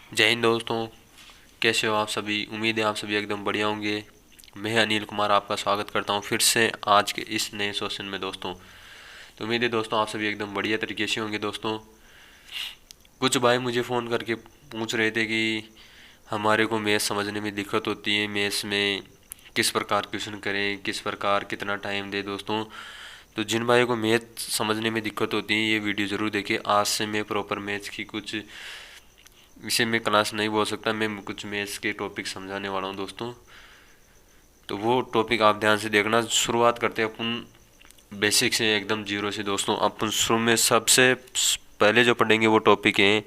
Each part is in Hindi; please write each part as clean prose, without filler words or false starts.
जय हिंद दोस्तों। कैसे हो आप सभी? उम्मीद है आप सभी एकदम बढ़िया होंगे। मैं अनिल कुमार आपका स्वागत करता हूं फिर से आज के इस नए सेशन में दोस्तों। तो उम्मीद है दोस्तों आप सभी एकदम बढ़िया तरीके से होंगे दोस्तों। कुछ भाई मुझे फ़ोन करके पूछ रहे थे कि हमारे को मैथ समझने में दिक्कत होती है, मैथ्स में किस प्रकार क्वेश्चन करें, किस प्रकार कितना टाइम दे दोस्तों। तो जिन भाइयों को मैथ समझने में दिक्कत होती है ये वीडियो ज़रूर देखिए। आज से मैं प्रॉपर मैथ्स की कुछ इसे मैं क्लास नहीं बोल सकता, मैं कुछ मैथ्स के टॉपिक समझाने वाला हूँ दोस्तों। तो वो टॉपिक आप ध्यान से देखना। शुरुआत करते हैं अपन बेसिक से, एकदम जीरो से दोस्तों। अपन शुरू में सबसे पहले जो पढ़ेंगे वो टॉपिक है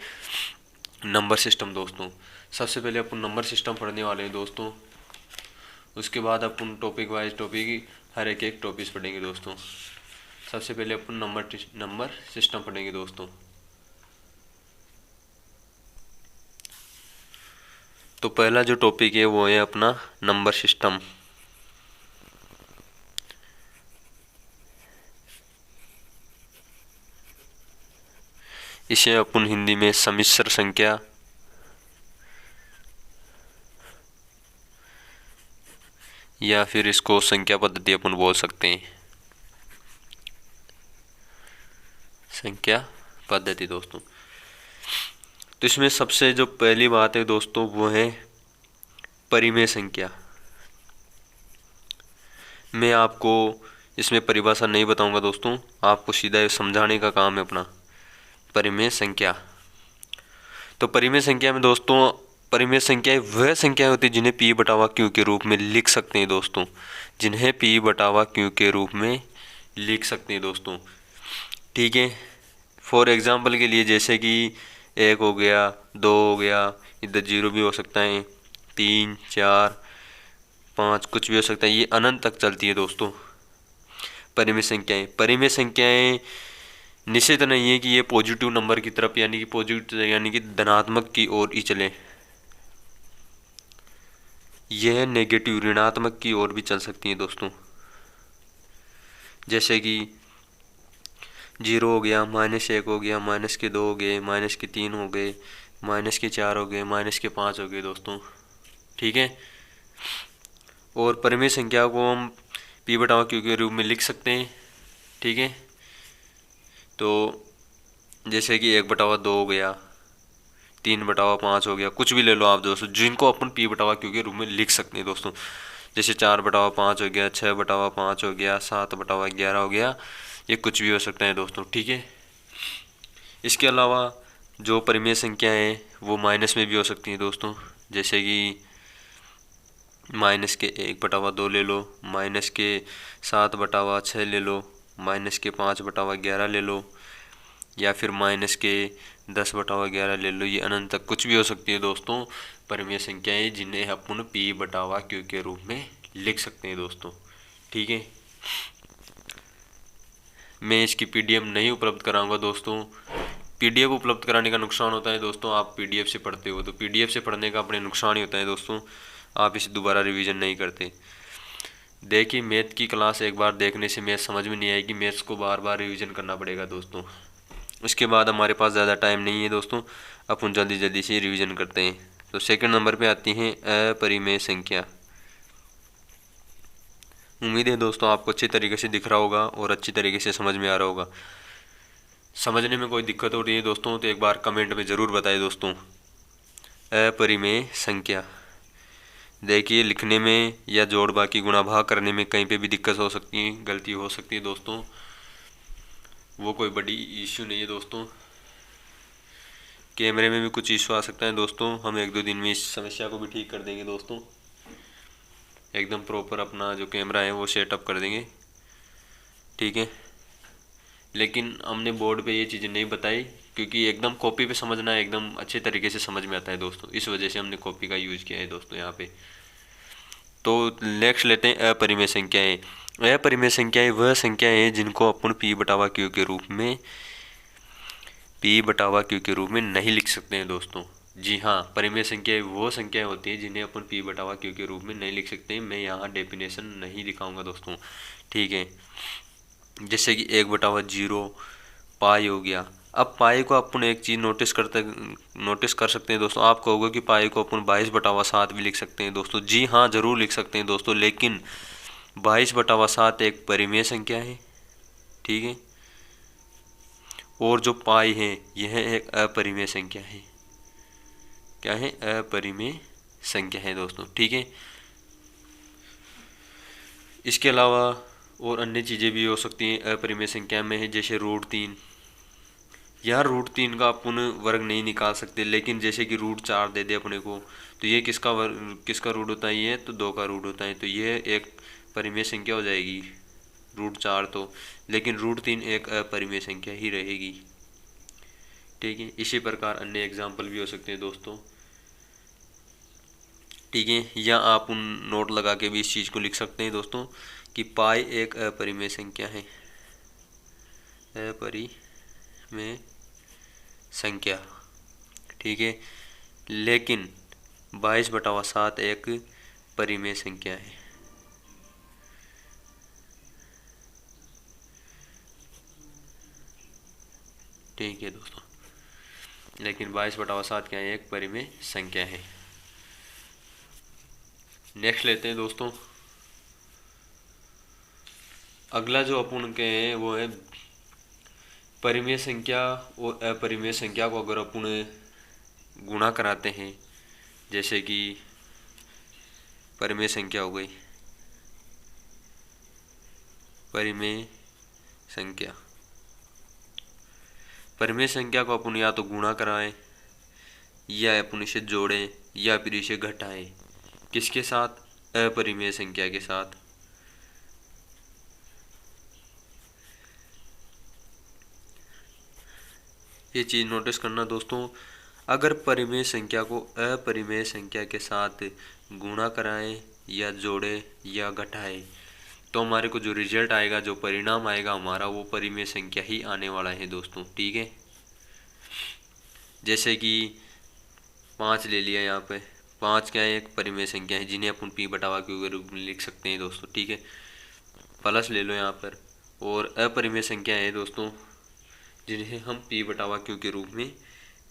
नंबर सिस्टम दोस्तों। सबसे पहले अपन नंबर सिस्टम पढ़ने वाले हैं दोस्तों। उसके बाद अपन टॉपिक वाइज टॉपिक हर एक एक टॉपिक पढ़ेंगे दोस्तों। सबसे पहले अपन नंबर सिस्टम पढ़ेंगे दोस्तों। तो पहला जो टॉपिक है वो है अपना नंबर सिस्टम। इसे अपन हिंदी में सम्मिश्र संख्या या फिर इसको संख्या पद्धति अपन बोल सकते हैं। संख्या पद्धति दोस्तों। तो इसमें सबसे जो पहली बात है दोस्तों वो है परिमेय संख्या। मैं आपको इसमें परिभाषा नहीं बताऊंगा दोस्तों, आपको सीधा समझाने का काम है अपना। परिमेय संख्या। तो परिमेय संख्या में दोस्तों, परिमेय संख्याएं वह संख्याएं होती हैं जिन्हें पी बटावा क्यू के रूप में लिख सकते हैं दोस्तों। जिन्हें पी बटावा क्यू के रूप में लिख सकते हैं दोस्तों। ठीक है। फॉर एग्जांपल के लिए जैसे कि 1 हो गया, 2 हो गया, इधर 0 भी हो सकता है, 3, 4, 5 कुछ भी हो सकता है। ये अनंत तक चलती है दोस्तों परिमेय संख्याएं। परिमेय संख्याएं निश्चित नहीं है कि ये पॉजिटिव नंबर की तरफ यानी कि पॉजिटिव यानी कि धनात्मक की ओर ही चले। यह नेगेटिव ऋणात्मक की ओर भी चल सकती है दोस्तों। जैसे कि 0 हो गया, -1 हो गया, -2 हो गए, -3 हो गए, -4 हो गए, -5 हो गए दोस्तों। ठीक है। और परिमेय संख्या को हम पी बटाव क्यू के रूप में लिख सकते हैं। ठीक है। तो जैसे कि 1/2 हो गया, 3/5 हो गया, कुछ भी ले लो आप दोस्तों जिनको अपन पी बटावा क्यू के रूप में लिख सकते हैं दोस्तों। जैसे 4/5 हो गया, 6/5 हो गया, 7/11 हो गया, ये कुछ भी हो सकता है दोस्तों। ठीक है। इसके अलावा जो परिमेय संख्या है वो माइनस में भी हो सकती हैं दोस्तों। जैसे कि -1/2 ले लो, -7/6 ले लो, -5/11 ले लो, या फिर -10/11 ले लो। ये अनंत तक कुछ भी हो सकती है दोस्तों परिमेय संख्याएं जिन्हें अपन पी बटावा क्यू के रूप में लिख सकते हैं दोस्तों। ठीक है। मैं इसकी पीडीएफ नहीं उपलब्ध कराऊंगा दोस्तों। पीडीएफ उपलब्ध कराने का नुकसान होता है दोस्तों, आप पीडीएफ से पढ़ते हो तो पीडीएफ से पढ़ने का अपने नुकसान ही होता है दोस्तों। आप इसे दोबारा रिवीजन नहीं करते। देखिए मैथ की क्लास एक बार देखने से मैथ समझ में नहीं आएगी, मैथ्स को बार बार रिवीजन करना पड़ेगा दोस्तों। उसके बाद हमारे पास ज़्यादा टाइम नहीं है दोस्तों, अपन जल्दी जल्दी से रिवीजन करते हैं। तो सेकंड नंबर पे आती हैं अपरिमेय संख्या। उम्मीद है दोस्तों आपको अच्छी तरीके से दिख रहा होगा और अच्छी तरीके से समझ में आ रहा होगा। समझने में कोई दिक्कत हो रही है दोस्तों तो एक बार कमेंट में ज़रूर बताएं दोस्तों। अपरिमेय संख्या। देखिए लिखने में या जोड़ बाकी गुणा भाग करने में कहीं पे भी दिक्कत हो सकती है, गलती हो सकती है दोस्तों। वो कोई बड़ी इश्यू नहीं है दोस्तों। कैमरे में भी कुछ इशू आ सकता है दोस्तों, हम 1-2 दिन में इस समस्या को भी ठीक कर देंगे दोस्तों। एकदम प्रॉपर अपना जो कैमरा है वो सेटअप कर देंगे। ठीक है। लेकिन हमने बोर्ड पे ये चीज़ें नहीं बताई क्योंकि एकदम कॉपी पे समझना एकदम अच्छे तरीके से समझ में आता है दोस्तों, इस वजह से हमने कॉपी का यूज़ किया है दोस्तों यहाँ पे। तो नेक्स्ट लेते हैं अपरिमेय संख्याएं। अपरिमेय संख्याएं वह संख्याएं हैं जिनको अपन पी बटावा क्यू के रूप में नहीं लिख सकते हैं दोस्तों। जी हाँ, परिमेय संख्याएं वो संख्याएं होती हैं जिन्हें अपन पी बटावा क्यू के रूप में नहीं लिख सकते हैं। मैं यहाँ डेफिनेशन नहीं दिखाऊंगा दोस्तों। ठीक है। जैसे कि 1/0 पाई हो गया, अब पाई को अपन एक चीज़ नोटिस कर सकते हैं दोस्तों। आप कहोगे कि पाई को अपन 22/7 भी लिख सकते हैं दोस्तों। जी हाँ, ज़रूर लिख सकते हैं दोस्तों, लेकिन 22/7 एक परिमेय संख्या है, ठीक है। और जो पाई है यह एक अपरिमेय संख्या है। क्या है? अपरिमेय संख्या है दोस्तों, ठीक है। इसके अलावा और अन्य चीज़ें भी हो सकती हैं अपरिमेय संख्या में है, जैसे √3। यहाँ √3 का अपन वर्ग नहीं निकाल सकते, लेकिन जैसे कि √4 दे दे अपने को, तो ये किसका रूट होता है? ये तो 2 का रूट होता है, तो ये एक परिमेय संख्या हो जाएगी √4 तो, लेकिन √3 एक अपरिमेय संख्या ही रहेगी, ठीक है। इसी प्रकार अन्य एग्जाम्पल भी हो सकते हैं दोस्तों, ठीक है। या आप उन नोट लगा के भी इस चीज़ को लिख सकते हैं दोस्तों कि पाई एक अपरिमेय संख्या है, अपरिमेय संख्या, ठीक है। लेकिन 22/7 एक परिमेय संख्या है, ठीक है दोस्तों। लेकिन 22/7 क्या है? एक परिमेय संख्या है। नेक्स्ट लेते हैं दोस्तों। अगला जो अपन के हैं वो है परिमेय संख्या और अपरिमेय संख्या को अगर अपन गुणा कराते हैं, जैसे कि परिमेय संख्या हो गई, परिमेय संख्या, परिमेय संख्या को अपन या तो गुणा कराएं या अपन इसे जोड़ें या फिर इसे घटाएं, किसके साथ? अपरिमेय संख्या के साथ। ये चीज़ नोटिस करना दोस्तों, अगर परिमेय संख्या को अपरिमेय संख्या के साथ गुणा कराएं या जोड़ें या घटाएं, तो हमारे को जो रिजल्ट आएगा, जो परिणाम आएगा हमारा, वो परिमेय संख्या ही आने वाला है दोस्तों, ठीक है। जैसे कि 5 ले लिया यहाँ पे, 5 क्या है? एक परिमेय संख्या है, जिन्हें अपन P/Q के रूप में लिख सकते हैं दोस्तों, ठीक है। प्लस ले लो यहाँ पर, और अपरिमेय संख्या है दोस्तों जिन्हें हम P/Q के रूप में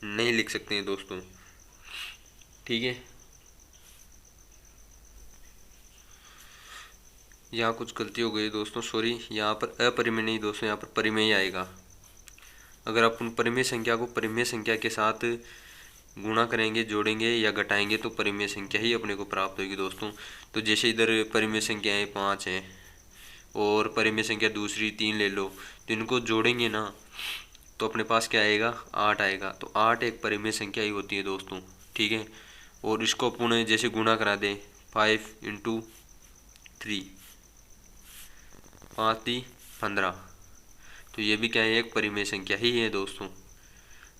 नहीं लिख सकते हैं दोस्तों, ठीक है। यहाँ कुछ गलती हो गई दोस्तों, सॉरी। यहाँ पर अपरिमेय नहीं दोस्तों, यहाँ पर परिमेय आएगा। अगर अपन परिमेय संख्या को परिमेय संख्या के साथ गुणा करेंगे, जोड़ेंगे या घटाएंगे, तो परिमेय संख्या ही अपने को प्राप्त होगी दोस्तों। तो जैसे इधर परिमेय संख्याएँ 5 हैं और परिमेय संख्या दूसरी 3 ले लो, तो इनको जोड़ेंगे ना, तो अपने पास क्या आएगा? 8 आएगा। तो 8 एक परिमेय संख्या ही होती है दोस्तों, ठीक है। और इसको अपन जैसे गुणा करा दें, 5 × 3, 5 × 15, तो ये भी क्या है? एक परिमेय संख्या ही है दोस्तों।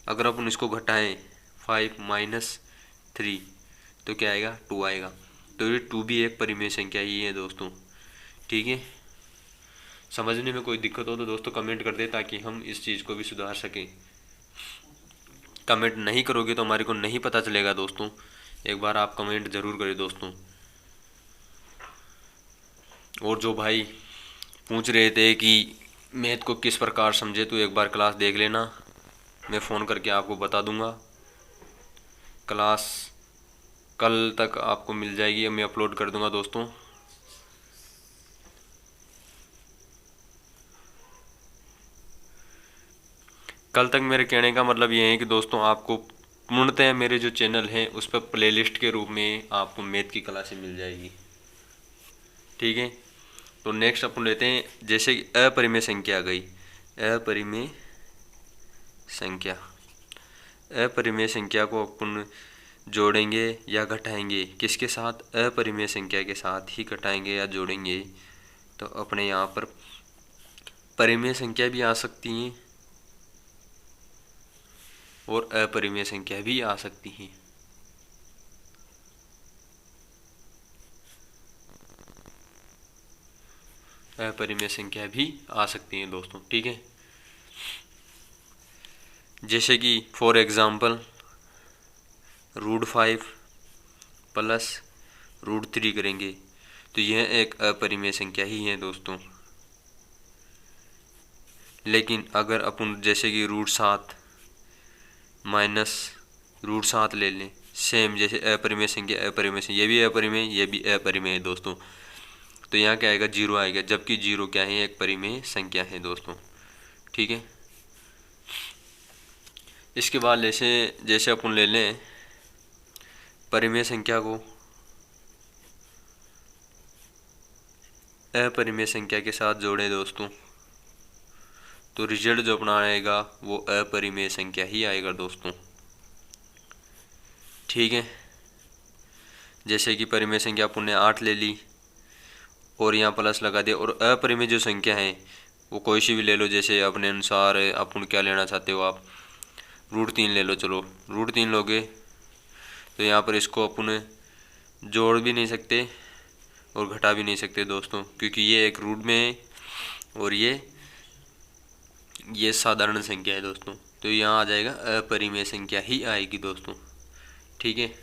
अगर अपन इसको घटाएं, 5 - 3, तो क्या आएगा? 2 आएगा। तो ये 2 भी एक परिमेय संख्या ही है दोस्तों, ठीक है। समझने में कोई दिक्कत हो तो दोस्तों कमेंट कर दे, ताकि हम इस चीज़ को भी सुधार सकें। कमेंट नहीं करोगे तो हमारे को नहीं पता चलेगा दोस्तों। एक बार आप कमेंट ज़रूर करें दोस्तों। और जो भाई पूछ रहे थे कि मैथ को किस प्रकार समझे, तो एक बार क्लास देख लेना, मैं फ़ोन करके आपको बता दूंगा। क्लास कल तक आपको मिल जाएगी, मैं अपलोड कर दूंगा दोस्तों। कल तक मेरे कहने का मतलब ये है कि दोस्तों आपको पूर्णतः मेरे जो चैनल हैं उस पर प्लेलिस्ट के रूप में आपको मैथ की क्लासें मिल जाएगी, ठीक है। तो नेक्स्ट अपन लेते हैं, जैसे अपरिमेय संख्या आ गई, अपरिमेय संख्या, अपरिमेय संख्या को अपन जोड़ेंगे या घटाएंगे, किसके साथ? अपरिमेय संख्या के साथ ही घटाएंगे या जोड़ेंगे, तो अपने यहाँ पर परिमेय संख्या भी आ सकती हैं और अपरिमेय संख्या भी आ सकती हैं। अपरिमेय संख्या भी आ सकती हैं दोस्तों, ठीक है। जैसे कि फॉर एग्जांपल √5 प्लस √3 करेंगे, तो यह एक अपरिमेय संख्या ही है दोस्तों, लेकिन अगर अपन जैसे कि √7 माइनस √7 ले लें, सेम जैसे अपरिमेय संख्या अपरिमेय संख्या, ये भी अपरिमेय, ये भी अपरिमेय है दोस्तों, तो यहाँ क्या आएगा, 0 आएगा, जबकि 0 क्या है, एक परिमेय संख्या है दोस्तों। ठीक है। इसके बाद जैसे अपन ले लें परिमेय संख्या को अपरिमेय संख्या के साथ जोड़ें दोस्तों, तो रिजल्ट जो अपना आएगा वो अपरिमेय संख्या ही आएगा दोस्तों। ठीक है। जैसे कि परिमेय संख्या अपन ने 8 ले ली और यहाँ प्लस लगा दिया, और अपरिमेय जो संख्या है वो कोई सी भी ले लो, जैसे अपने अनुसार अपन क्या लेना चाहते हो आप, √3 ले लो। चलो √3 लोगे तो यहाँ पर इसको अपन जोड़ भी नहीं सकते और घटा भी नहीं सकते दोस्तों, क्योंकि ये एक रूट में है और ये साधारण संख्या है दोस्तों, तो यहाँ आ जाएगा अपरिमेय संख्या ही आएगी दोस्तों। ठीक है।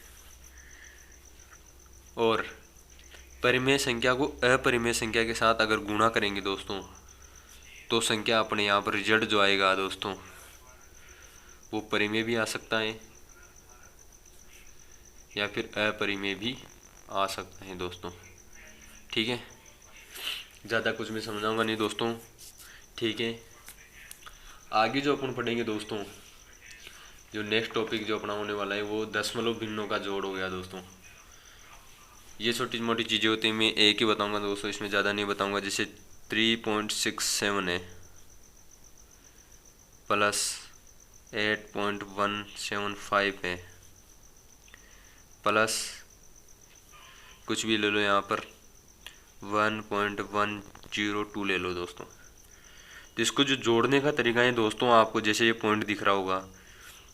और परिमेय संख्या को अपरिमेय संख्या के साथ अगर गुणा करेंगे दोस्तों, तो संख्या अपने यहाँ पर रिजल्ट जो आएगा दोस्तों वो परिमेय भी आ सकता है या फिर अपरिमेय भी आ सकता है दोस्तों। ठीक है। ज़्यादा कुछ मैं समझाऊंगा नहीं दोस्तों। ठीक है। आगे जो अपन पढ़ेंगे दोस्तों, जो नेक्स्ट टॉपिक जो अपना होने वाला है वो दशमलव भिन्नों का जोड़ हो गया दोस्तों। ये छोटी मोटी चीज़ें होती हैं, मैं एक ही बताऊंगा दोस्तों, इसमें ज़्यादा नहीं बताऊंगा। जैसे 3.67 है प्लस 8.175 है प्लस कुछ भी ले लो, यहाँ पर 1.102 ले लो दोस्तों। तो इसको जो जोड़ने का तरीका है दोस्तों, आपको जैसे ये पॉइंट दिख रहा होगा,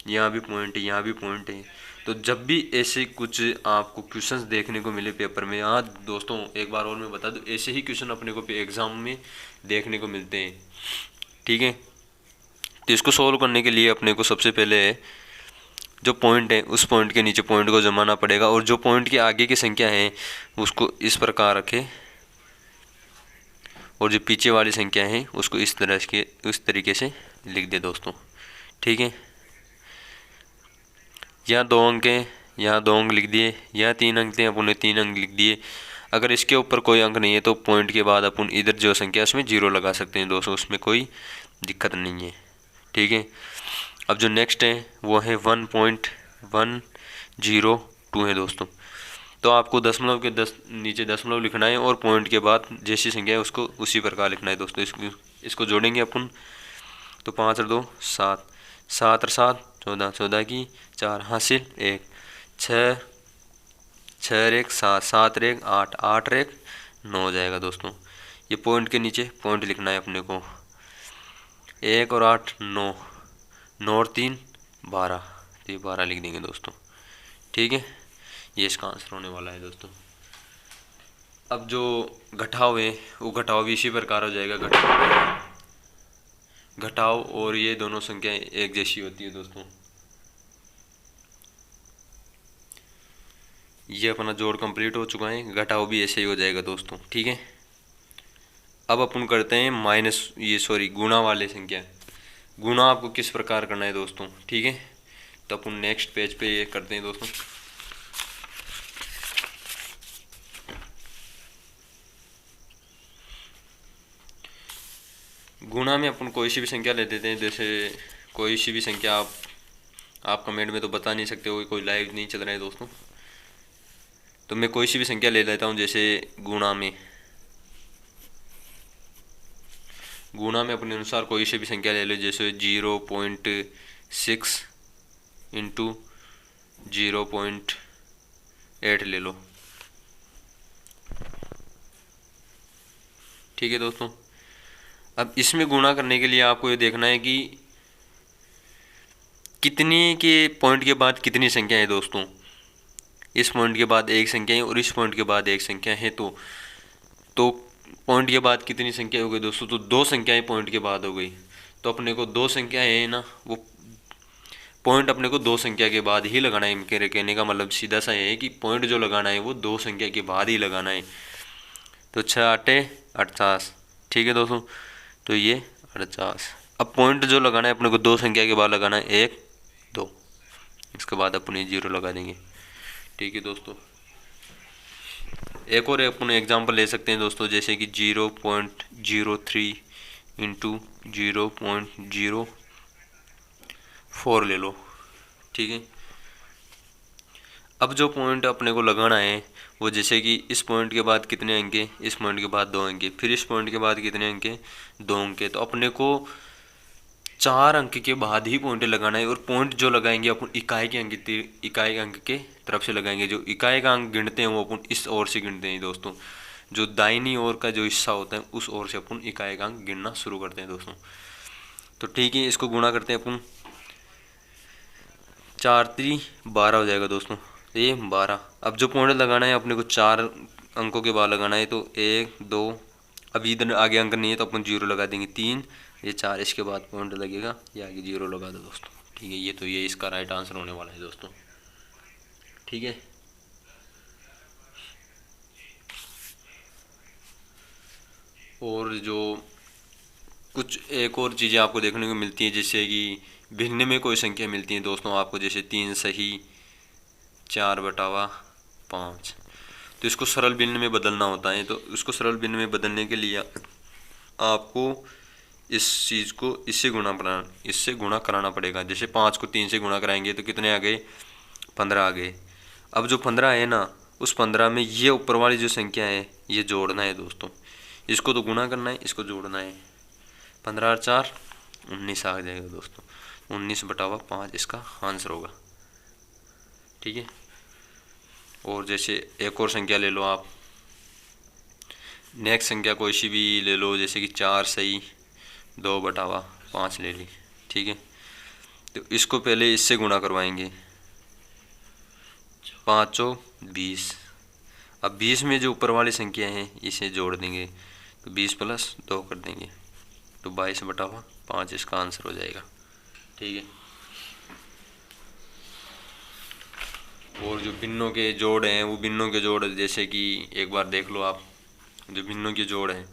यहाँ भी पॉइंट है, यहाँ भी पॉइंट है, तो जब भी ऐसे कुछ आपको क्वेश्चंस देखने को मिले पेपर में, यहाँ दोस्तों एक बार और मैं बता दूँ, ऐसे ही क्वेश्चन अपने को एग्ज़ाम में देखने को मिलते हैं। ठीक है। तो इसको सॉल्व करने के लिए अपने को सबसे पहले जो पॉइंट है उस पॉइंट के नीचे पॉइंट को जमाना पड़ेगा, और जो पॉइंट के आगे की संख्या है उसको इस प्रकार रखें, और जो पीछे वाली संख्या है उसको इस तरीके से लिख दे दोस्तों। ठीक है। यहाँ 2 अंक हैं, यहाँ 2 अंक लिख दिए, यहाँ 3 अंक थे, अपन ने 3 अंक लिख दिए। अगर इसके ऊपर कोई अंक नहीं है तो पॉइंट के बाद अपन इधर जो संख्या है उसमें 0 लगा सकते हैं दोस्तों, उसमें कोई दिक्कत नहीं है। ठीक है। अब जो नेक्स्ट है वो है 1.102 है दोस्तों। तो आपको दशमलव के नीचे दशमलव लिखना है और पॉइंट के बाद जैसी संख्या है उसको उसी प्रकार लिखना है दोस्तों। इसको जोड़ेंगे अपन, तो 5 और 2 7, 7 और 7 14, 14 की 4 हासिल 1, 6 और 1 7, 7 और 1 8, 8 और 1 9 हो जाएगा दोस्तों। ये पॉइंट के नीचे पॉइंट लिखना है अपने को, 1 और 8 9, 9 और 3 12, तो ये 12 लिख देंगे दोस्तों। ठीक है। ये इसका आंसर होने वाला है दोस्तों। अब जो घटाव है वो घटाव भी इसी प्रकार हो जाएगा, घटाव और ये दोनों संख्याएं एक जैसी होती है दोस्तों। ये अपना जोड़ कंप्लीट हो चुका है, घटाव भी ऐसे ही हो जाएगा दोस्तों। ठीक है। अब अपन करते हैं गुणा वाले संख्या। गुणा आपको किस प्रकार करना है दोस्तों। ठीक है। तो अपन नेक्स्ट पेज पे ये करते हैं दोस्तों। गुणा में अपन कोई सी भी संख्या ले देते हैं, जैसे कोई सी भी संख्या आप कमेंट में तो बता नहीं सकते हो, कोई लाइव नहीं चल रहा है दोस्तों, तो मैं कोई सी भी संख्या ले लेता हूँ। जैसे गुणा में अपने अनुसार कोई सी भी संख्या ले लो, जैसे 0.6 इंटू 0.8 ले लो। ठीक है दोस्तों। अब इसमें गुणा करने के लिए आपको ये देखना है कि कितनी के पॉइंट के बाद कितनी संख्या है दोस्तों। इस पॉइंट के बाद एक संख्या है और इस पॉइंट के बाद एक संख्या है, तो पॉइंट के बाद कितनी संख्या हो गई दोस्तों, तो 2 संख्याएं पॉइंट के बाद हो गई। तो अपने को 2 संख्या है ना, वो पॉइंट अपने को 2 संख्या के बाद ही लगाना है। मेरे कहने का मतलब सीधा सा है कि पॉइंट जो लगाना है वो 2 संख्या के बाद ही लगाना है। तो 6 8 48। ठीक है दोस्तों। तो ये 49। अब पॉइंट जो लगाना है अपने को दो संख्या के बाद लगाना है, 1 2, इसके बाद अपने 0 लगा देंगे। ठीक है दोस्तों, एक और अपन एग्जांपल ले सकते हैं दोस्तों, जैसे कि 0.03 इंटू 0.04 ले लो। ठीक है, अब जो पॉइंट अपने को लगाना है वो जैसे कि इस पॉइंट के बाद कितने अंक है, इस पॉइंट के बाद 2 अंक है, फिर इस पॉइंट के बाद कितने अंक है, 2 अंक है। तो अपने को 4 अंक के बाद ही पॉइंट लगाना है, और पॉइंट जो लगाएंगे अपन इकाई के अंक के तरफ से लगाएंगे। जो इकाई का अंक गिनते हैं वो अपन इस ओर से गिनते हैं दोस्तों। जो दाहिनी ओर का जो हिस्सा होता है उस ओर से अपन इकाई का अंक गिनना शुरू करते हैं दोस्तों। तो ठीक है, इसको गुणा करते हैं अपन, 4 3 12 हो जाएगा दोस्तों, ये 12। अब जो पॉइंट लगाना है अपने को 4 अंकों के बाद लगाना है, तो 1 2, अभी इधर आगे अंक नहीं है तो अपन 0 लगा देंगे, 3 ये 4, इसके बाद पॉइंट लगेगा, ये आगे 0 लगा दो दोस्तों। ठीक है, ये तो ये इसका राइट आंसर होने वाला है दोस्तों। ठीक है, और जो कुछ एक और चीज़ें आपको देखने को मिलती हैं, जैसे कि भिन्न में कोई संख्या मिलती है दोस्तों आपको, जैसे 3 सही 4/5। तो इसको सरल भिन्न में बदलना होता है। तो इसको सरल भिन्न में बदलने के लिए आपको इस चीज़ को इससे गुणा कराना पड़ेगा। जैसे 5 को 3 से गुणा कराएंगे तो कितने आ गए, 15 आ गए। अब जो 15 है ना, उस 15 में ये ऊपर वाली जो संख्या है ये जोड़ना है दोस्तों। इसको तो गुणा करना है, इसको जोड़ना है। 15 और 4 19 आ जाएगा दोस्तों, 19/5 इसका आंसर होगा। ठीक है, और जैसे एक और संख्या ले लो आप, नेक्स्ट संख्या कोई सी भी ले लो, जैसे कि 4 सही 2/5 ले ली। ठीक है, तो इसको पहले इससे गुणा करवाएंगे, 5 चौक 20। अब 20 में जो ऊपर वाली संख्या है इसे जोड़ देंगे, तो 20 + 2 कर देंगे, तो 22/5 इसका आंसर हो जाएगा। ठीक है, और जो भिन्नों के जोड़ हैं वो भिन्नों के जोड़ जैसे कि एक बार देख लो आप, जो भिन्नों के जोड़ हैं,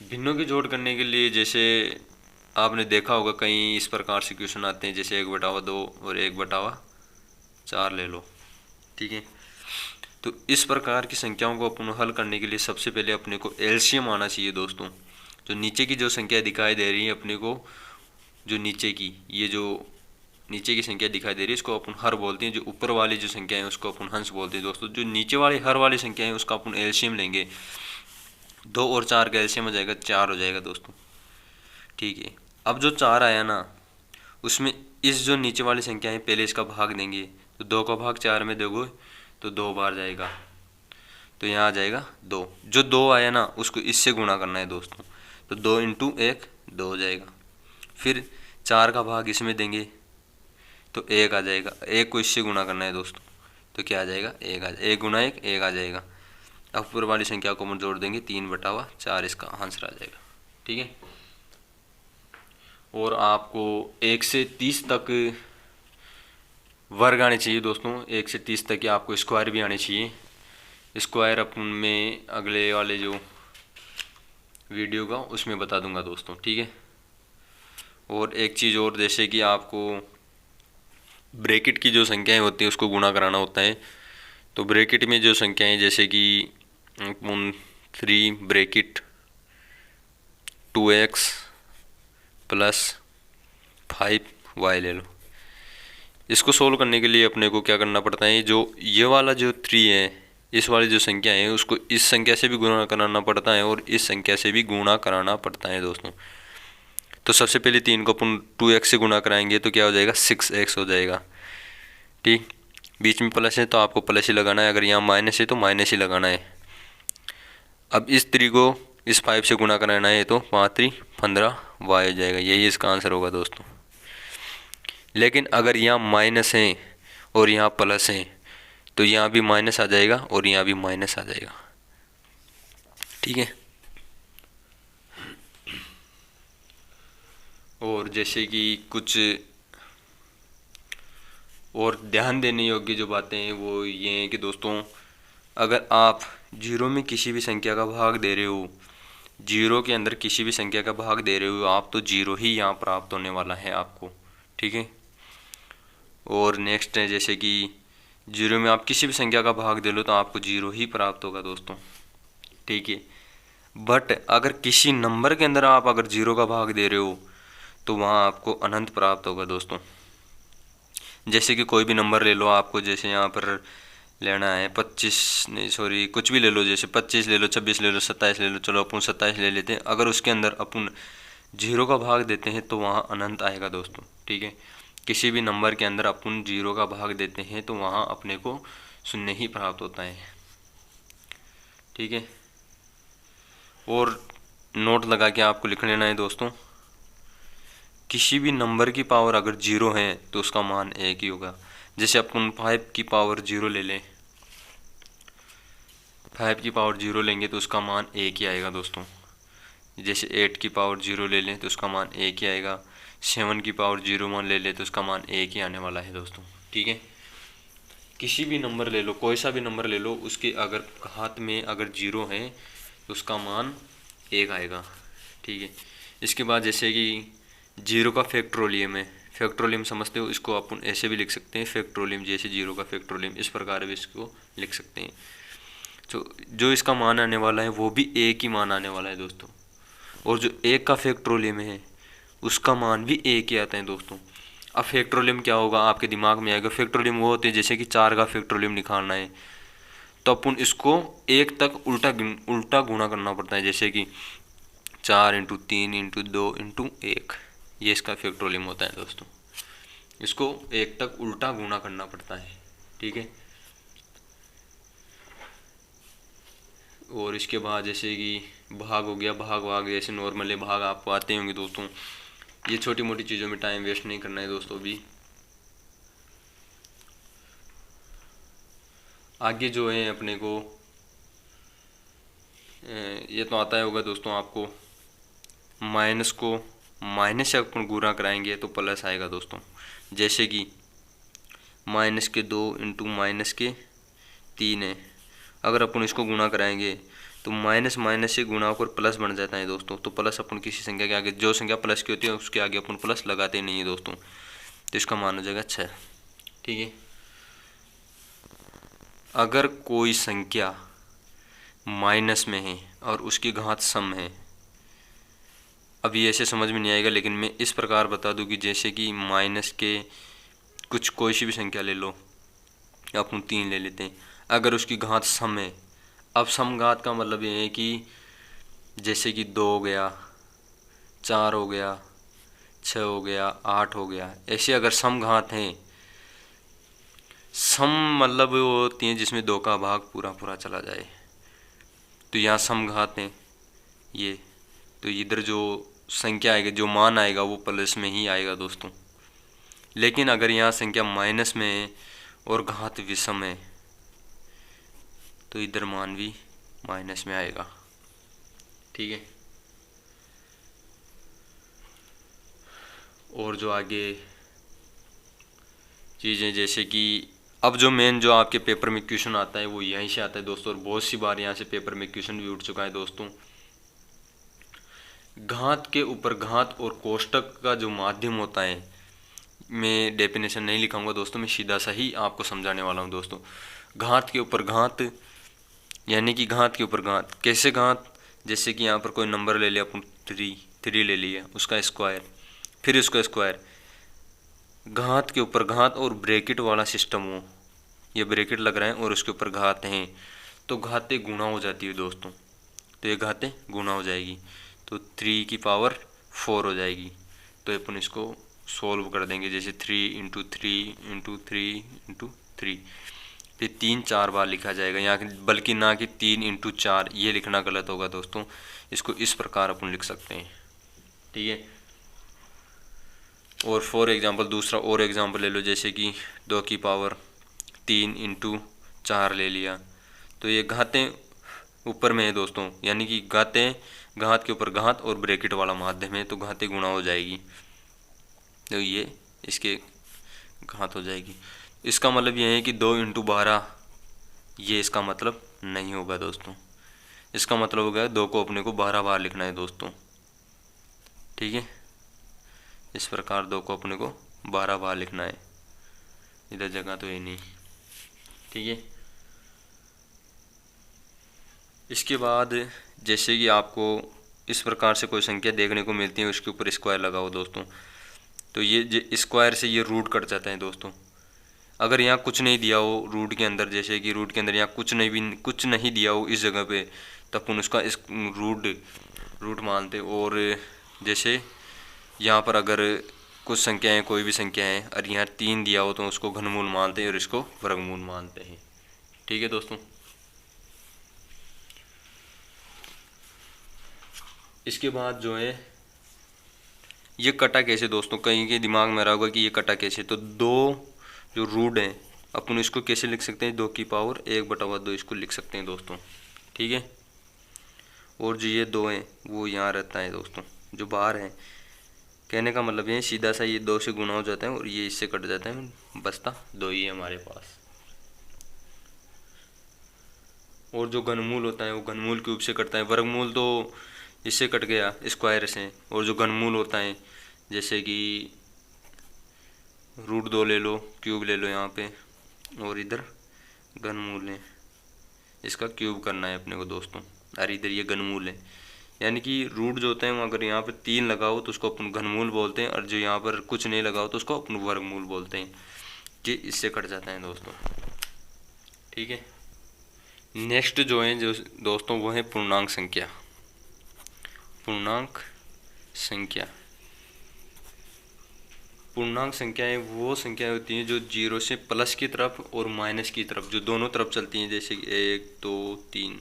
भिन्नों के जोड़ करने के लिए जैसे आपने देखा होगा कहीं इस प्रकार से क्वेश्चन आते हैं, जैसे 1/2 और 1/4 ले लो। ठीक है, तो इस प्रकार की संख्याओं को अपन हल करने के लिए सबसे पहले अपने को एलसीएम आना चाहिए दोस्तों। जो नीचे की जो संख्या दिखाई दे रही है अपने को, जो नीचे की ये जो नीचे की संख्या दिखाई दे रही है इसको अपन हर बोलते हैं। जो ऊपर वाली जो संख्या है उसको अपन हंस बोलते हैं दोस्तों। जो नीचे वाली हर वाली संख्या है उसका अपन एलसीएम लेंगे, 2 और 4 का एलसीएम हो जाएगा, 4 हो जाएगा दोस्तों। ठीक है, अब जो 4 आया ना, उसमें इस जो नीचे वाली संख्या है पहले इसका भाग देंगे, तो 2 का भाग 4 में दोगे तो 2 बार जाएगा, तो यहाँ आ जाएगा 2। जो 2 आया ना उसको इससे गुणा करना है दोस्तों, तो 2 × 1 2 हो जाएगा। फिर 4 का भाग इसमें देंगे तो 1 आ जाएगा, 1 को इससे गुणा करना है दोस्तों, तो क्या आ जाएगा, 1 × 1 1 आ जाएगा। अब ऊपर वाली संख्या को हम जोड़ देंगे, 3/4 इसका आंसर आ जाएगा। ठीक है, और आपको 1 से 30 तक वर्ग आने चाहिए दोस्तों। 1 से 30 तक आपको स्क्वायर भी आने चाहिए। स्क्वायर अपन में अगले वाले जो वीडियो का उसमें बता दूंगा दोस्तों। ठीक है, और एक चीज़ और, जैसे कि आपको ब्रैकेट की जो संख्याएं होती हैं उसको गुणा कराना होता है। तो ब्रैकेट में जो संख्याएं जैसे कि 3 ब्रैकेट 2x + 5y ले लो। इसको सोल्व करने के लिए अपने को क्या करना पड़ता है, जो ये वाला जो 3 है, इस वाली जो संख्या है उसको इस संख्या से भी गुणा कराना पड़ता है और इस संख्या से भी गुणा कराना पड़ता है दोस्तों। तो सबसे पहले 3 को अपन 2x से गुणा कराएंगे तो क्या हो जाएगा, 6x हो जाएगा। ठीक, बीच में प्लस है तो आपको प्लस ही लगाना है, अगर यहाँ माइनस है तो माइनस ही लगाना है। अब इस 3 को इस 5 से गुणा कराना है तो 5 3 15y हो जाएगा, यही इसका आंसर होगा दोस्तों। लेकिन अगर यहाँ माइनस है और यहाँ प्लस है तो यहाँ भी माइनस आ जाएगा और यहाँ भी माइनस आ जाएगा। ठीक है, और जैसे कि कुछ और ध्यान देने योग्य जो बातें हैं वो ये हैं कि दोस्तों, अगर आप 0 में किसी भी संख्या का भाग दे रहे हो, जीरो के अंदर किसी भी संख्या का भाग दे रहे हो आप तो जीरो ही यहाँ प्राप्त होने वाला है आपको, ठीक है। और नेक्स्ट है जैसे कि जीरो में आप किसी भी संख्या का भाग दे लो तो आपको जीरो ही प्राप्त होगा दोस्तों, ठीक है। बट अगर किसी नंबर के अंदर आप अगर जीरो का भाग दे रहे हो तो वहाँ आपको अनंत प्राप्त होगा दोस्तों। जैसे कि कोई भी नंबर ले लो आपको, जैसे यहाँ पर लेना है 25, नहीं सॉरी कुछ भी ले लो, जैसे 25 ले लो, 26 ले लो, 27 ले लो, चलो अपन 27 ले लेते हैं। अगर उसके अंदर अपन जीरो का भाग देते हैं तो वहाँ अनंत आएगा दोस्तों, ठीक है। किसी भी नंबर के अंदर अपन जीरो का भाग देते हैं तो वहाँ अपने को शून्य ही प्राप्त होता है, ठीक है। और नोट लगा के आपको लिख लेना है दोस्तों, किसी भी नंबर की पावर अगर जीरो है तो उसका मान एक ही होगा। जैसे अपन 5 की पावर जीरो ले लें, 5 की पावर जीरो लेंगे तो उसका मान एक ही आएगा दोस्तों। जैसे 8 की पावर जीरो ले लें तो उसका मान एक ही आएगा। 7 की पावर जीरो मान ले लें तो उसका मान एक ही आने वाला है दोस्तों, ठीक है। किसी भी नंबर ले लो, कोई सा भी नंबर ले लो, उसके अगर हाथ में अगर जीरो है तो उसका मान एक आएगा, ठीक है। इसके बाद जैसे कि जीरो का फैक्टोरियम है, फैक्टोरियम समझते हो, इसको अपन ऐसे भी लिख सकते हैं फैक्टोरियम, जैसे जीरो का फैक्टोरियम, इस प्रकार भी इसको लिख सकते हैं। तो जो इसका मान आने वाला है वो भी एक ही मान आने वाला है दोस्तों। और जो एक का फैक्टोरियम है उसका मान भी एक ही आता है दोस्तों। अब फैक्टोरियम क्या होगा आपके दिमाग में आएगा, फैक्टोरियम वो होते हैं जैसे कि 4 का फैक्टोरियम निकालना है तो अपन इसको एक तक उल्टा गुणा करना पड़ता है, जैसे कि 4 × 3 × 2 × 1, ये इसका फैक्टोरियम होता है दोस्तों। इसको एक तक उल्टा गुणा करना पड़ता है, ठीक है। और इसके बाद जैसे कि भाग हो गया, भाग जैसे नॉर्मली भाग आपको आते होंगे दोस्तों। ये छोटी मोटी चीज़ों में टाइम वेस्ट नहीं करना है दोस्तों। अभी आगे जो है अपने को ये तो आता है होगा दोस्तों आपको, माइनस को माइनस से अपन गुणा कराएंगे तो प्लस आएगा दोस्तों। जैसे कि -2 × -3 है, अगर अपन इसको गुणा कराएंगे तो माइनस माइनस से गुणा होकर प्लस बन जाता है दोस्तों। तो प्लस अपन किसी संख्या के आगे, जो संख्या प्लस की होती है उसके आगे अपन प्लस लगाते नहीं है दोस्तों, तो इसका मान हो जाएगा 6, ठीक है। अगर कोई संख्या माइनस में है और उसकी घात सम है, अब ये ऐसे समझ में नहीं आएगा लेकिन मैं इस प्रकार बता दूं कि जैसे कि माइनस के कुछ कोई सी भी संख्या ले लो, अपन 3 ले लेते हैं, अगर उसकी घात सम है। अब समघात का मतलब ये है कि जैसे कि 2 हो गया, 4 हो गया, 6 हो गया, 8 हो गया, ऐसे अगर समघात हैं, सम मतलब वो होती हैं जिसमें 2 का भाग पूरा पूरा चला जाए, तो यहाँ समघात हैं ये, तो इधर जो संख्या आएगी, जो मान आएगा वो प्लस में ही आएगा दोस्तों। लेकिन अगर यहाँ संख्या माइनस में है और घात विषम है तो इधर मान भी माइनस में आएगा, ठीक है। और जो आगे चीज़ें जैसे कि अब जो मेन जो आपके पेपर में क्वेश्चन आता है वो यहीं से आता है दोस्तों, और बहुत सी बार यहाँ से पेपर में क्वेश्चन भी उठ चुका है दोस्तों। घात के ऊपर घात और कोष्टक का जो माध्यम होता है, मैं डेफिनेशन नहीं लिखाऊंगा दोस्तों, मैं सीधा सा ही आपको समझाने वाला हूँ दोस्तों। घात के ऊपर घात यानी कि घात के ऊपर घात, कैसे घात, जैसे कि यहाँ पर कोई नंबर ले लिया अपन 3 ले लिया, उसका स्क्वायर, फिर उसका स्क्वायर, घात के ऊपर घात और ब्रैकेट वाला सिस्टम हो, ये ब्रैकेट लग रहा है और उसके ऊपर घात हैं तो घातें गुणा हो जाती है दोस्तों, तो ये घातें गुणा हो जाएगी तो 3 की पावर 4 हो जाएगी। तो अपन इसको सोल्व कर देंगे, जैसे 3 × 3 × 3 × 3, तो 3-4 बार लिखा जाएगा यहाँ, बल्कि ना कि 3 × 4, ये लिखना गलत होगा दोस्तों। इसको इस प्रकार अपन लिख सकते हैं, ठीक है। और फॉर एग्जांपल दूसरा और एग्जांपल ले लो, जैसे कि 2 की पावर 3 × 4 ले लिया, तो ये घातें ऊपर में है दोस्तों, यानी कि घातें घात के ऊपर घात और ब्रैकेट वाला माध्यम है तो घातें गुणा हो जाएगी, तो ये इसके घात हो जाएगी। इसका मतलब ये है कि 2 × 12, ये इसका मतलब नहीं होगा दोस्तों। इसका मतलब हो गया 2 को अपने को 12 बार लिखना है दोस्तों। ठीक है, इस प्रकार 2 को अपने को 12 बार लिखना है। इधर जगह तो है नहीं। ठीक है, इसके बाद जैसे कि आपको इस प्रकार से कोई संख्या देखने को मिलती है, उसके ऊपर स्क्वायर लगाओ दोस्तों। तो ये स्क्वायर से ये रूट कट जाता है दोस्तों। अगर यहाँ कुछ नहीं दिया हो रूट के अंदर, जैसे कि रूट के अंदर यहाँ कुछ नहीं दिया हो इस जगह पे, तब अपन उसका इस रूट मानते। और जैसे यहाँ पर अगर कुछ संख्याएं, कोई भी संख्या है, और यहाँ 3 दिया हो तो उसको घनमूल मानते हैं और इसको वर्गमूल मानते हैं। ठीक है दोस्तों, इसके बाद जो है ये कटा कैसे दोस्तों, कहीं के दिमाग में रहा होगा कि ये कटा कैसे। तो 2 जो रूट हैं अपन इसको कैसे लिख सकते हैं, 2 की पावर 1/2 इसको लिख सकते हैं दोस्तों। ठीक है, और जो ये 2 हैं वो यहाँ रहता है दोस्तों, जो बाहर है। कहने का मतलब ये सीधा सा ये 2 से गुना हो जाता है और ये इससे कट जाता है, बचता 2 ही है हमारे पास। और जो घनमूल होता है वो घनमूल क्यूब से कटता है। वर्गमूल तो इससे कट गया स्क्वायर से। और जो घनमूल होता है जैसे कि √2 ले लो, क्यूब ले लो यहाँ पे, और इधर घनमूल है, इसका क्यूब करना है अपने को दोस्तों। और इधर ये घनमूल है, यानी कि रूट जो होते हैं वो अगर यहाँ पे 3 लगाओ तो उसको अपन घनमूल बोलते हैं, और जो यहाँ पर कुछ नहीं लगाओ तो उसको अपन वर्गमूल बोलते हैं। ये इससे कट जाता है दोस्तों। ठीक है, नेक्स्ट जो है जो दोस्तों वो है पूर्णांक संख्या। पूर्णांक संख्या, पूर्णांक संख्याएं वो संख्याएं होती हैं जो 0 से प्लस की तरफ और माइनस की तरफ, जो दोनों तरफ चलती हैं, जैसे कि 1 2 3,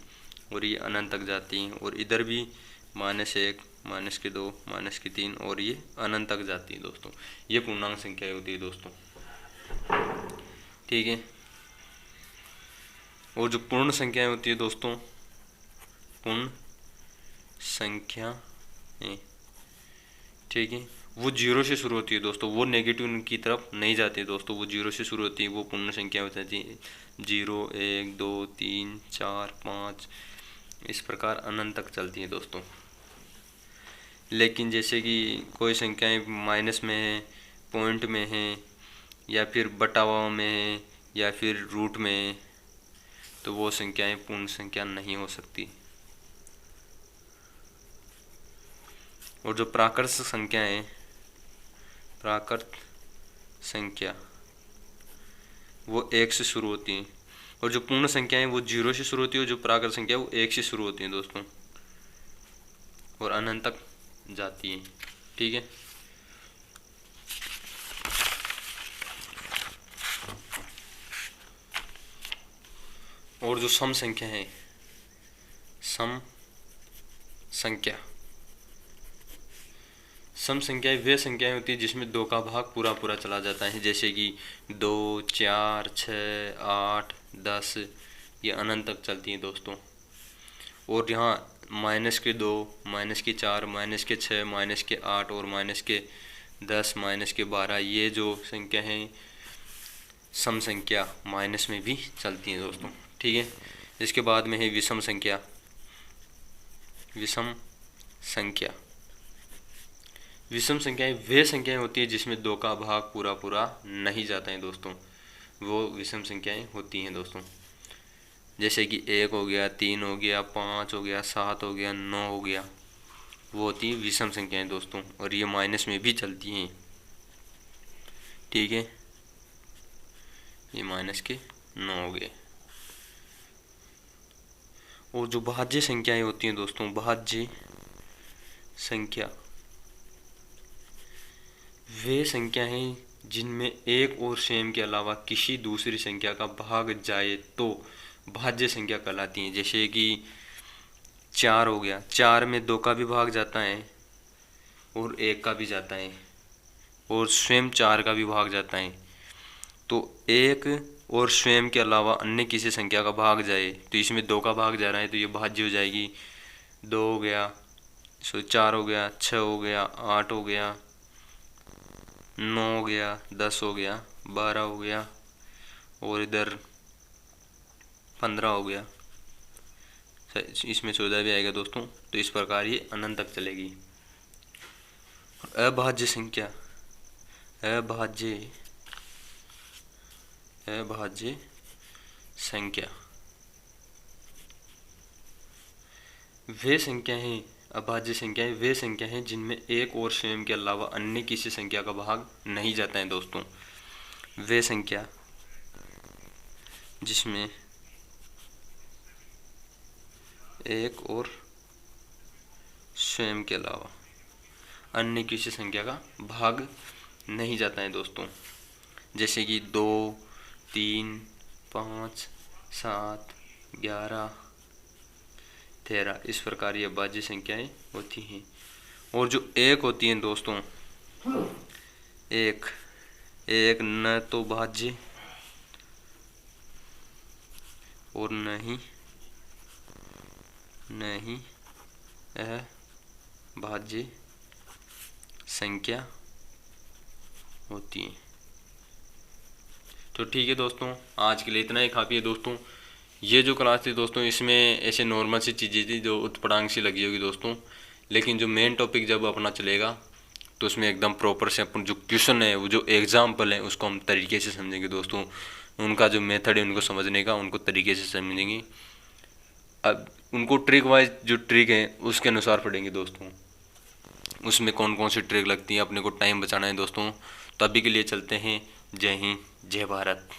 और ये अनंत तक जाती हैं। और इधर भी -1 -2 -3, और ये अनंत तक जाती है दोस्तों। ये पूर्णांक संख्याएं होती है दोस्तों। ठीक है, और जो पूर्ण संख्याएं होती है दोस्तों, पूर्ण संख्या, ठीक है, वो 0 से शुरू होती है दोस्तों, वो नेगेटिव की तरफ नहीं जाती है दोस्तों, वो 0 से शुरू होती है, वो पूर्ण संख्या हो जाती है। 0 1 2 3 4 5 इस प्रकार अनंत तक चलती है दोस्तों। लेकिन जैसे कि कोई संख्याएं माइनस में है, पॉइंट में है, या फिर बटावा में है, या फिर रूट में है, तो वो संख्याएं पूर्ण संख्या नहीं हो सकती। और जो प्राकृत संख्या है, प्राकृत संख्या वो 1 से शुरू होती हैं। और जो पूर्ण संख्या है वो 0 से शुरू होती है, और जो प्राकृत संख्या है वो 1 से शुरू होती है दोस्तों, और अनंत तक जाती है। ठीक है, और जो सम संख्या है, सम संख्या, सम संख्याएं वे संख्याएं होती है जिसमें 2 का भाग पूरा पूरा चला जाता है, जैसे कि 2 4 6 8 10, ये अनंत तक चलती हैं दोस्तों। और यहाँ -2 -4 -6 -8 और -10 -12, ये जो संख्या है सम संख्या माइनस में भी चलती हैं दोस्तों। ठीक है, इसके बाद में है विषम संख्या। विषम संख्या, विषम संख्याएं वे संख्याएं होती हैं जिसमें 2 का भाग पूरा पूरा नहीं जाता है दोस्तों, वो विषम संख्याएं होती हैं दोस्तों। जैसे कि 1 हो गया, 3 हो गया, 5 हो गया, 7 हो गया, 9 हो गया, वो होती हैं विषम संख्याएं दोस्तों, और ये माइनस में भी चलती हैं। ठीक है, ये -9 हो गए। और जो भाज्य संख्याएं होती हैं दोस्तों, भाज्य संख्या वे संख्या हैं जिनमें एक और स्वयं के अलावा किसी दूसरी संख्या का भाग जाए तो भाज्य संख्या कहलाती हैं। जैसे कि 4 हो गया, 4 में 2 का भी भाग जाता है और 1 का भी जाता है, और स्वयं 4 का भी भाग जाता है। तो 1 और स्वयं के अलावा अन्य किसी संख्या का भाग जाए तो इसमें 2 का भाग जा रहा है, तो ये भाज्य हो जाएगी। 2 हो गया, 4 हो गया, 6 हो गया, 8 हो गया, 9 हो गया, 10 हो गया, 12 हो गया, और इधर 15 हो गया, इसमें 14 भी आएगा दोस्तों। तो इस प्रकार ये अनंत तक चलेगी। अभाज्य संख्या, अभाज्य संख्या वे संख्या हैं, अभाज्य संख्याएं वे संख्या हैं जिनमें एक और स्वयं के अलावा अन्य किसी संख्या का भाग नहीं जाता है दोस्तों। वे संख्या जिसमें एक और स्वयं के अलावा अन्य किसी संख्या का भाग नहीं जाता है दोस्तों। जैसे कि 2, 3, 5, 7, 11, 13, इस प्रकार ये अभाज्य संख्याएं होती हैं। और जो एक होती हैं दोस्तों, एक न तो भाज्य और नहीं अभाज्य संख्या होती है। तो ठीक है दोस्तों, आज के लिए इतना ही काफ़ी है दोस्तों। ये जो क्लास थी दोस्तों, इसमें ऐसे नॉर्मल सी चीज़ें थी जो उत्पड़ांग सी लगी होगी दोस्तों, लेकिन जो मेन टॉपिक जब अपना चलेगा तो उसमें एकदम प्रॉपर से अपन जो क्वेश्चन है, वो जो एग्जाम्पल है, उसको हम तरीके से समझेंगे दोस्तों। उनका जो मेथड है उनको समझने का, उनको तरीके से समझेंगे। अब उनको ट्रिक वाइज जो ट्रिक है उसके अनुसार पढ़ेंगे दोस्तों। उसमें कौन कौन सी ट्रिक लगती है, अपने को टाइम बचाना है दोस्तों। तो अभी के लिए चलते हैं। जय हिंद, जय भारत।